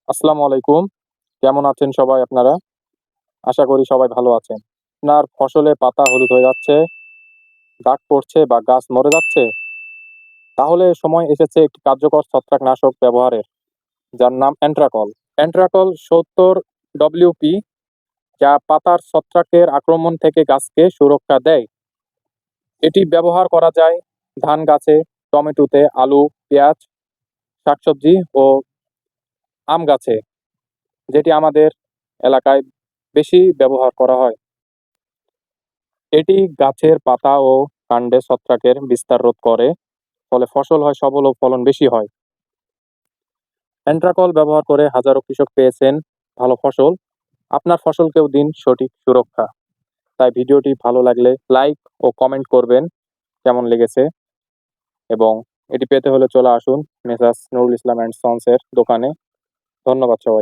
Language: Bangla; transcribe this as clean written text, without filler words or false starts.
আসসালামু আলাইকুম। কেমন আছেন সবাই আপনারা? আশা করি সবাই ভালো আছেন। আপনার ফসলে পাতা হলুদ হয়ে যাচ্ছে, দাগ পড়ছে বা গাছ মরে যাচ্ছে, তাহলে সময় এসেছে একটি কার্যকর ছত্রাকনাশক ব্যবহারের, যার নাম অ্যান্ট্রাকল। অ্যান্ট্রাকল ৭০ ডব্লিউপি, যা পাতার ছত্রাকের আক্রমণ থেকে গাছকে সুরক্ষা দেয়। এটি ব্যবহার করা যায় ধান গাছে, টমেটোতে, আলু, পেঁয়াজ, শাকসবজি ও আম গাছে, যেটি আমাদের এলাকায় বেশি ব্যবহার করা হয়। এটি গাছের পাতা ও কাণ্ডে ছত্রাকের বিস্তার রোধ করে, ফলে ফসল হয় সবল ও ফলন বেশি হয়। অ্যান্ট্রাকল ব্যবহার করে হাজারো কৃষক পেয়েছেন ভালো ফসল। আপনার ফসলকেও দিন সঠিক সুরক্ষা। তাই ভিডিওটি ভালো লাগলে লাইক ও কমেন্ট করবেন কেমন লেগেছে, এবং এটি পেতে হলে চলে আসুন মেসার্স নুরুল ইসলাম অ্যান্ড সন্সের দোকানে। ধন্যবাদ সবাই।